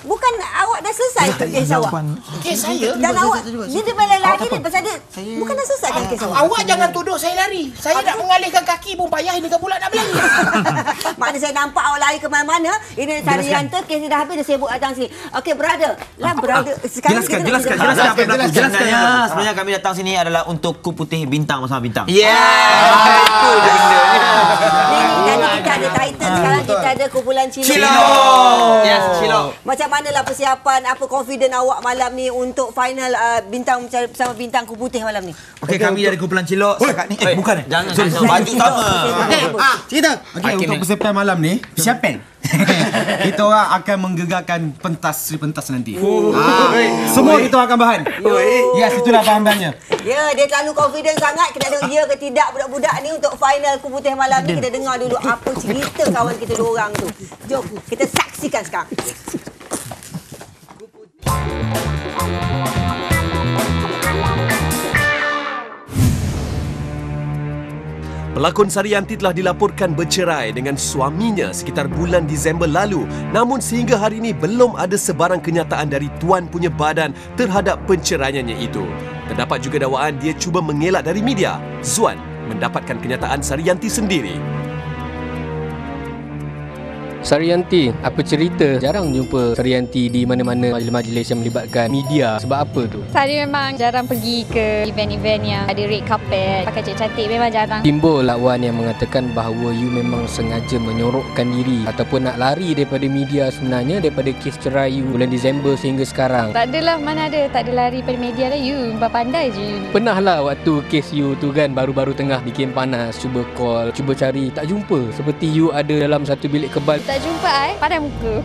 Bukan awak dah selesai kes awak. Kes saya? Dan awak dia malah lari ni pasal dia bukan dah selesai kan kes awak. Awak jangan tuduh saya lari. Saya nak mengalihkan kaki pun payah ini ke pula nak berlari. Mana saya nampak awak lari ke mana-mana. Ini Sarihanta kes ni dah habis dah sibuk datang sini. Okey brother. Lah brother. Jelaskan apa yang berlaku. Sebenarnya kami datang sini adalah untuk Kup Putih Bintang bersama Bintang. Itu je benda ni. Tadi kita ada title, sekarang kita ada kumpulan Cilo. Yes, Cilo. Macam manalah persiapan, apa confident awak malam ni untuk final Bintang bersama Bintang Kup Putih malam ni? Okey, kami dari kumpulan Cilo setakat ni. Bukan jangan baju sama. Cerita. Okey, untuk persiapan malam ni, persiapan. Kita orang akan menggegarkan pentas Sri Pentas nanti. Semua kita akan bahan. Yes, itulah bahan-bahannya. Ya, dia terlalu confident sangat. Kita tengok ya ke tidak budak-budak ni untuk final Kup Putih malam ni. Kita dengar dulu apa cerita kawan kita dua orang tu. Jom, kita saksikan sekarang. Pelakon Sarihanta telah dilaporkan bercerai dengan suaminya sekitar bulan Disember lalu. Namun sehingga hari ini belum ada sebarang kenyataan dari tuan punya badan terhadap penceraiannya itu. Terdapat juga dakwaan dia cuba mengelak dari media. Zuan mendapatkan kenyataan Sarihanta sendiri. Sarihanta, apa cerita? Jarang jumpa Sarihanta di mana-mana majlis-majlis yang melibatkan media. Sebab apa tu? Saya memang jarang pergi ke event-event yang ada red carpet, pakai cantik-cantik, memang jarang. Timbul lawan yang mengatakan bahawa you memang sengaja menyorokkan diri ataupun nak lari daripada media sebenarnya, daripada kes cerai you bulan Disember sehingga sekarang. Tak adalah, mana ada. Tak ada lari pada media lah. You pandai je you ni. Pernah lah waktu kes you tu kan baru-baru tengah bikin panas, cuba call, cuba cari, tak jumpa. Seperti you ada dalam satu bilik kebal. Tak jumpa padan muka.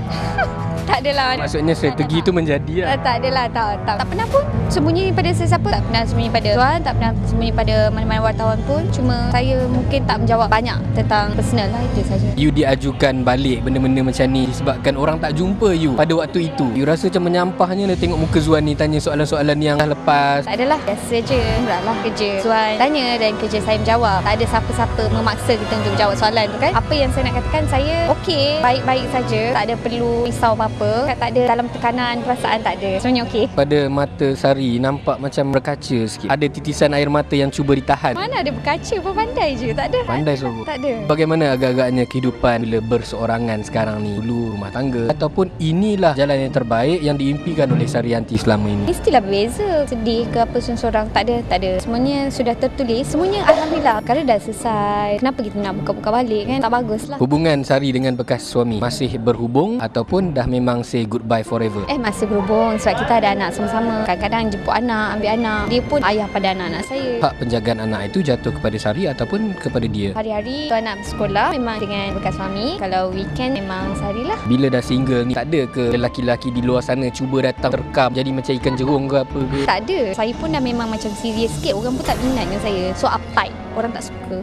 Tak adalah. Maksudnya strategi tu menjadi lah. Tak adalah, tak pernah pun sembunyi pada sesiapa. Tak pernah sembunyi pada tuan, tak pernah sembunyi pada mana-mana wartawan pun. Cuma saya mungkin tak menjawab banyak tentang personal lah, itu saja. You diajukan balik benda-benda macam ni disebabkan orang tak jumpa you pada waktu itu. You rasa macam menyampahnya dia tengok muka Zuan ni tanya soalan-soalan yang dah lepas. Tak adalah, biasa je. Murahlah kerja. Zuan tanya dan kerja saya menjawab. Tak ada siapa-siapa memaksa kita untuk menjawab soalan tu kan. Apa yang saya nak katakan, saya okey, baik-baik saja. Tak ada perlu risau apa-apa. Tak ada dalam tekanan perasaan, tak ada. Sebenarnya okey. Pada mata Sari nampak macam berkaca sikit. Ada titisan air mata yang cuba ditahan. Mana ada berkaca pun, pandai je. Tak ada. Pandai sobo. Tak ada. Bagaimana agak-agaknya kehidupan bila berseorangan sekarang ni? Dulu rumah tangga ataupun inilah jalan yang terbaik yang diimpikan oleh Sarihanta selama ini? Mestilah berbeza. Sedih ke apa seorang, tak ada. Semuanya sudah tertulis. Semuanya alhamdulillah. Kalau dah selesai, kenapa kita nak buka-buka balik kan? Tak baguslah. Hubungan Sari dengan bekas suami masih berhubung ataupun dah memang say goodbye forever? Masih berhubung sebab kita ada anak sama-sama. Kadang-kadang jemput anak, ambil anak. Dia pun ayah pada anak-anak saya. Hak penjagaan anak itu jatuh kepada Sari ataupun kepada dia? Hari-hari tu anak bersekolah memang dengan bekas suami. Kalau weekend memang Sari lah. Bila dah single ni, tak ada ke lelaki-lelaki di luar sana cuba datang terkam jadi macam ikan jerung ke apa ke? Tak ada. Saya pun dah memang macam serius sikit. Orang pun tak minat dengan saya. So uptight. orang tak suka.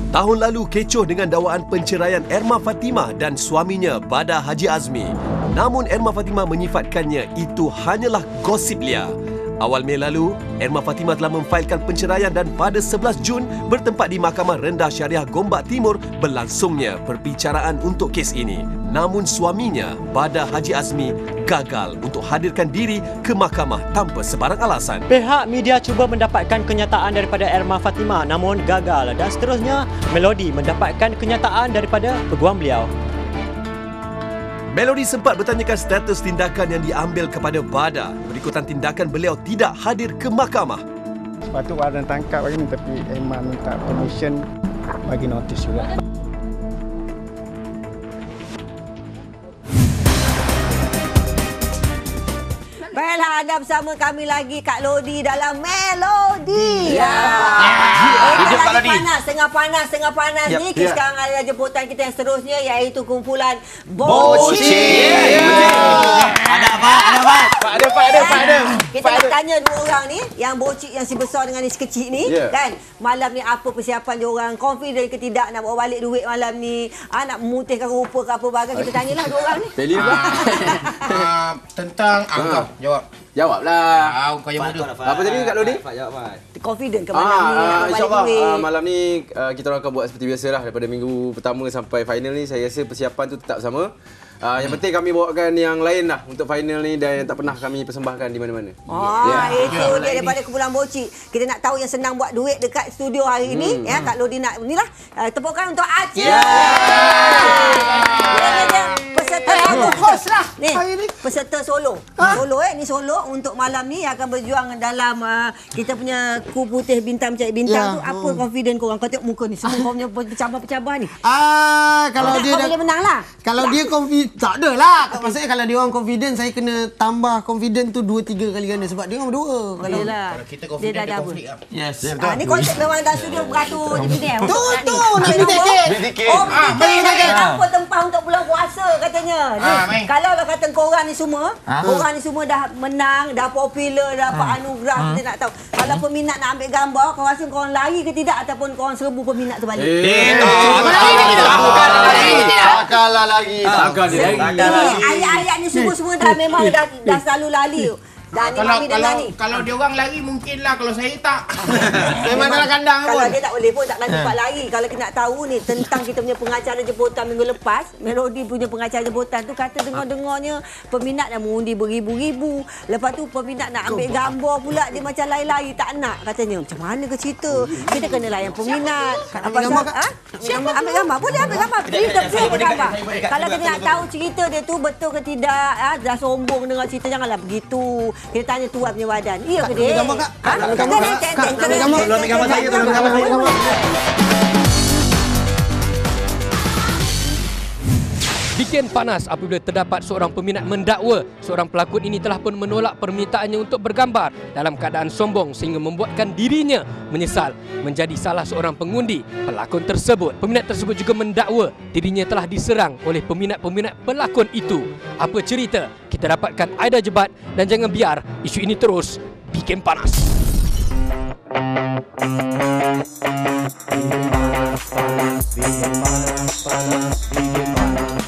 Tahun lalu kecoh dengan dakwaan penceraian Erma Fatimah dan suaminya Bada Haji Azmi. Namun Erma Fatimah menyifatkannya itu hanyalah gosip liar. Awal Mei lalu, Erma Fatimah telah memfailkan penceraian dan pada 11 Jun bertempat di Mahkamah Rendah Syariah Gombak Timur berlangsungnya perbicaraan untuk kes ini. Namun suaminya, Bada Haji Azmi, gagal untuk hadirkan diri ke mahkamah tanpa sebarang alasan. Pihak media cuba mendapatkan kenyataan daripada Erma Fatimah namun gagal dan seterusnya Melody mendapatkan kenyataan daripada peguam beliau. Melody sempat bertanyakan status tindakan yang diambil kepada Bada berikutan tindakan beliau tidak hadir ke mahkamah. Sepatutnya ada tangkap lagi ni tapi Emma minta permission bagi notis juga. Baiklah, anda bersama kami lagi Kak Lodi dalam Melody. Hidup Kak Lodi. Tengah panas ni. Kita sekarang ada jemputan kita yang seterusnya iaitu kumpulan Bocil. Ada apa? Kita nak tanya dua orang ni, yang bocil yang si besar dengan ni si kecil ni, kan? Malam ni apa persiapan dia orang? Confident ke tidak nak bawa balik duit malam ni? Nak memutihkan rupa ke apa bagai? Kita tanyalah dua orang ni. Tentang kau jawablah. Kau yang muda. Apa tadi Kak Lodi? Confident ke malam ni? InsyaAllah malam ni kita orang akan buat seperti biasalah. Daripada minggu pertama sampai final ni saya rasa persiapan tu tetap sama. Yang penting kami bawakan yang lain lah untuk final ni dan yang tak pernah kami persembahkan di mana-mana. Itu dia daripada kumpulan bocil. Kita nak tahu yang senang buat duit dekat studio hari ni. Kak Lodi nak inilah. Tepukan untuk Aceh. Peserta host lah. Ni peserta solo. Ni solo untuk malam ni akan berjuang dalam kita punya ku putih bintang mencari bintang tu. Apa confident korang? Kau tengok muka ni. Semua kau punya pencabar-pencabar ni. Kalau dia boleh menang lah. Kalau dia confident tak adalah. Maksudnya kalau dia orang confident, saya kena tambah confident tu 2-3 kali ganda sebab dia orang berdua. Kalau kita confident dia konflik lah. Yes. Ni konsep memang dalam studio beratur je dia. Tu nak sedikit. Apa tempah untuk bulan puasa katanya. Kalau lah kata korang ni semua dah menang, dah popular, dah dapat anugerah, kita nak tahu. Kalau peminat nak ambil gambar, kau rasa korang lari ke tidak ataupun korang serbu peminat tu balik? Takkanlah lagi. Ayat-ayat ni semua dah memang dah selalu lali. Kalau dia orang lari mungkinlah, kalau saya tak. Memang dalam kandang pun. Kalau dia tak boleh pun takkan cepat lari. Kalau kita nak tahu ni tentang kita punya pengacara jemputan minggu lepas, Melody punya pengacara jemputan tu kata dengar-dengarnya peminat dah mengundi beribu-ribu. Lepas tu peminat nak ambil gambar pula, dia macam lari-lari tak nak katanya. Macam mana ke cerita? Kita kena layan peminat. Ambil gambar. Boleh ambil gambar. Kalau kita nak tahu cerita dia tu betul ke tidak, dah sombong dengan cerita, janganlah begitu. Kita tanya tuan punya badan. Iya ke dia? Ambil gambar, Kak. Ambil gambar saya. Bikin panas apabila terdapat seorang peminat mendakwa seorang pelakon ini telah pun menolak permintaannya untuk bergambar dalam keadaan sombong sehingga membuatkan dirinya menyesal menjadi salah seorang pengundi pelakon tersebut. Peminat tersebut juga mendakwa dirinya telah diserang oleh peminat-peminat pelakon itu. Apa cerita? Kita dapatkan Aida Jebat dan jangan biar isu ini terus bikin panas.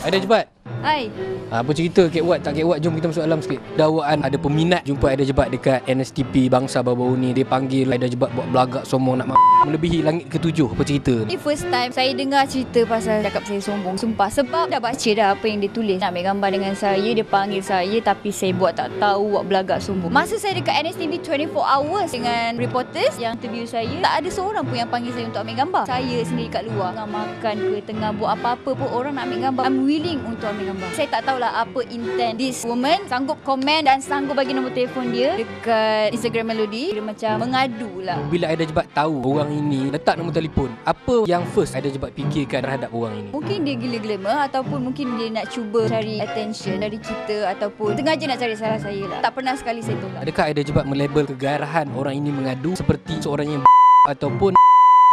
Aida Jebat. Hai. Apa cerita Kek Wat? Tak Kek Wat, jom kita masuk dalam sikit. Dakwaan ada peminat jumpa Aida Jebat dekat NSTP Bangsa baru-baru ni. Dia panggil Aida Jebat buat belagak sombong nak melebihi langit ke-7. Apa cerita? Ini first time saya dengar cerita pasal cakap saya sombong. Sumpah. Sebab dah baca dah apa yang dia tulis. Nak ambil gambar dengan saya, dia panggil saya tapi saya buat tak tahu, buat belagak sombong. Masa saya dekat NSTP 24 hours dengan reporters yang interview saya, tak ada seorang pun yang panggil saya untuk ambil gambar. Saya sendiri kat luar, tengah makan ke, tengah buat apa-apa pun orang nak ambil gambar. I'm willing untuk ambil gambar. Saya tak tahulah apa intent this woman sanggup komen dan sanggup bagi nombor telefon dia dekat Instagram Melody. Dia macam mengadu lah. Bila Aida Jebat tahu orang ini letak nombor telefon, apa yang first Aida Jebat fikirkan terhadap orang ini? Mungkin dia gila glamour ataupun mungkin dia nak cuba cari attention dari kita ataupun sengaja nak cari salah saya lah. Tak pernah sekali saya tolak. Adakah Aida Jebat melabel kegairahan orang ini mengadu seperti seorang yang ataupun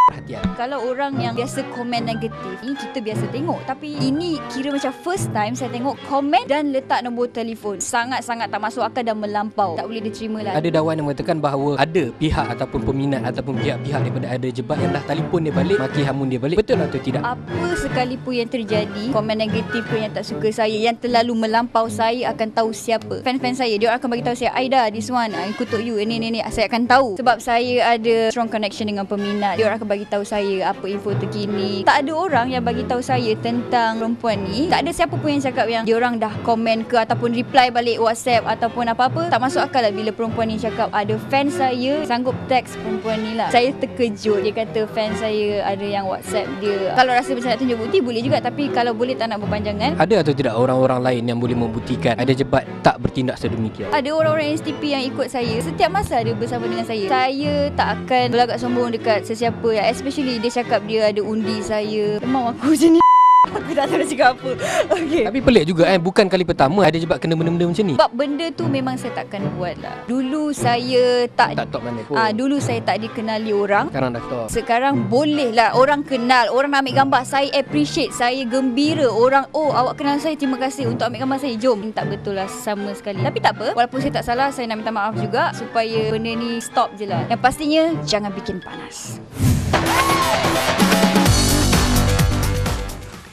perhatian. Kalau orang yang biasa komen negatif, ini kita biasa tengok. Tapi ini kira macam first time saya tengok komen dan letak nombor telefon. Sangat-sangat tak masuk akal dan melampau. Tak boleh diterima lah. Ada dakwaan yang mengatakan bahawa ada pihak ataupun peminat ataupun pihak-pihak daripada Ada Jebat yang dah telefon dia balik, maki hamun dia balik. Betul atau tidak? Apa sekalipun yang terjadi, komen negatif ke yang tak suka saya, yang terlalu melampau, saya akan tahu siapa. Fan-fan saya, dia akan bagi tahu saya, Aida, this one, I kutuk you, ini. Saya akan tahu. Sebab saya ada strong connection dengan peminat. Dia akan bagi tahu saya apa info terkini. Tak ada orang yang bagi tahu saya tentang perempuan ni. Tak ada siapa pun yang cakap yang dia orang dah komen ke ataupun reply balik WhatsApp ataupun apa-apa. Tak masuk akal lah bila perempuan ni cakap ada fan saya sanggup teks perempuan ni lah. Saya terkejut. Dia kata fan saya ada yang WhatsApp dia. Kalau rasa macam nak tunjuk bukti boleh juga, tapi kalau boleh tak nak berpanjangan. Ada atau tidak orang-orang lain yang boleh membuktikan Ada Jebat tak bertindak sedemikian? Ada orang-orang STP yang ikut saya. Setiap masa ada bersama dengan saya. Saya tak akan berlagak sombong dekat sesiapa, especially dia cakap dia ada undi saya. Memang aku macam ni. Aku tak tahu nak cakap apa. Okay. Tapi pelik juga bukan kali pertama Ada Jebat kena benda-benda macam ni. Sebab benda tu memang saya takkan buat lah. Dulu saya tak top mana pun. Dulu saya tak dikenali orang. Sekarang dah top. Sekarang boleh lah orang kenal. Orang nak ambil gambar, saya appreciate, saya gembira. Orang, oh awak kenal saya, terima kasih untuk ambil gambar saya, jom. Tak betul lah sama sekali. Tapi tak apa, walaupun saya tak salah, saya nak minta maaf juga supaya benda ni stop je lah. Yang pastinya jangan bikin panas.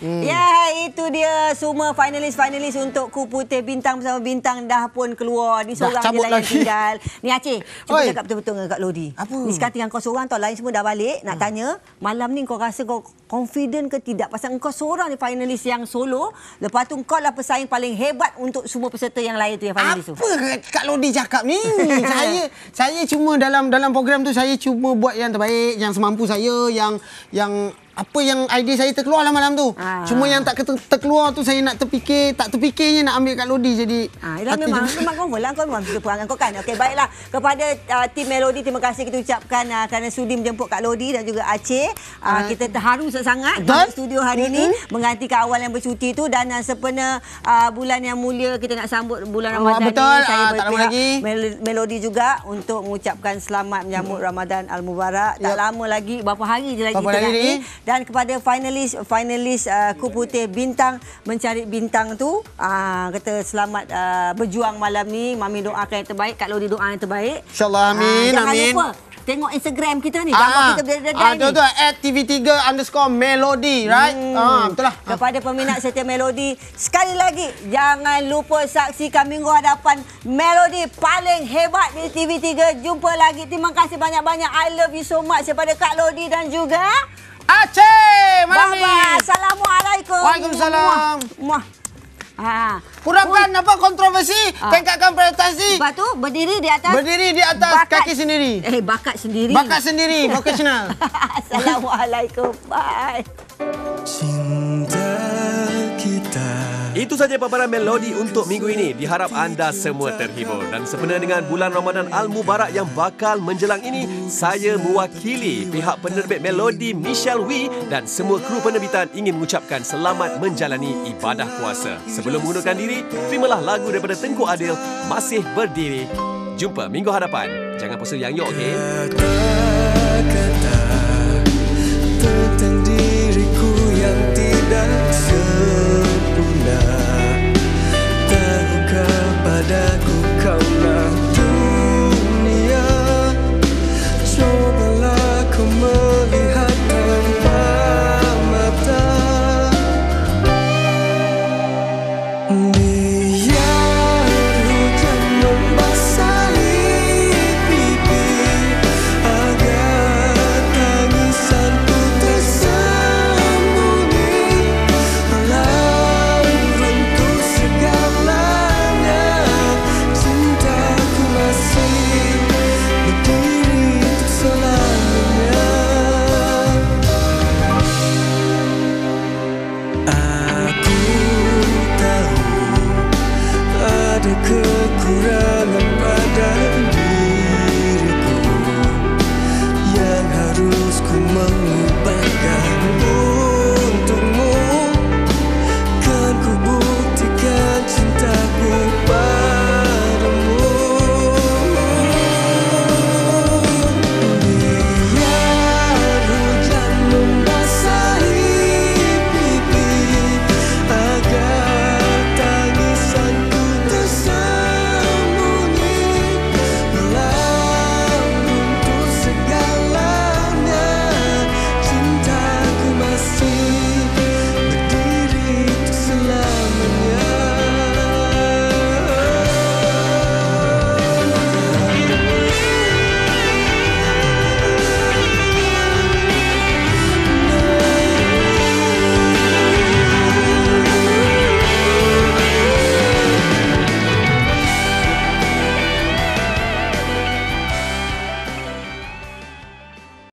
Ya, itu dia semua finalis-finalis untuk Ku Putih Bintang bersama Bintang dah pun keluar. Ni seorang je lah yang tinggal. Ni Aceh, cuba cakap betul-betul dengan Kak Lodi. Apa? Ni sekarang tinggal kau seorang tau, lain semua dah balik. Nak tanya, malam ni kau rasa kau confident ke tidak? Pasal kau seorang ni finalis yang solo. Lepas tu kau lah pesaing paling hebat untuk semua peserta yang lain tu, yang finalis tu. Apa Kak Lodi cakap ni? saya cuma dalam program tu saya cuma buat yang terbaik, yang semampu saya, yang apa yang idea saya terkeluar lah malam tu. Cuma yang tak terkeluar tu saya nak tak terfikirnya nak ambil Kak Lodi jadi. Memang confirm lah, kau memang suka perangai kau kan. Okey, baiklah. Kepada tim Melody, terima kasih kita ucapkan kerana sudi menjemput Kak Lodi dan juga Aceh. Kita terharu sangat di studio hari ini menggantikan Awal yang bercuti tu, dan sempena bulan yang mulia kita nak sambut bulan Ramadan betul. ni. Saya Tak lama lagi. Melody juga untuk mengucapkan selamat menyambut Ramadan Al-Mubarak. Tak lama lagi, berapa hari je lagi kita nak ni. Dan kepada finalis Ku Putih Bintang Mencari Bintang tu, kata selamat berjuang malam ni. Mami doakan yang terbaik, Kak Lodi doa yang terbaik. InsyaAllah, amin. Jangan lupa tengok Instagram kita ni, gambar kita berdadai ni. Betul, @tv3_melody, right? Betul lah. Kepada peminat setia Melody, sekali lagi jangan lupa saksikan minggu hadapan Melody paling hebat di TV3. Jumpa lagi. Terima kasih banyak-banyak. I love you so much daripada Kak Lodi dan juga Aceh. Bye-bye. Assalamualaikum. Waalaikumsalam. Kurangkan kontroversi, tingkatkan prestasi. Lepas tu berdiri di atas kaki sendiri. Bakat sendiri. Bakat sendiri, vocational. Assalamualaikum. Bye. Cinta kita. Itu saja paparan Melody untuk minggu ini. Diharap anda semua terhibur. Dan sempena dengan bulan Ramadan Al-Mubarak yang bakal menjelang ini, saya mewakili pihak penerbit Melody, Michelle Wee dan semua kru penerbitan ingin mengucapkan selamat menjalani ibadah puasa. Sebelum mengundurkan diri, terimalah lagu daripada Tengku Adil, Masih Berdiri. Jumpa minggu hadapan. Jangan puasa yang yok, okey?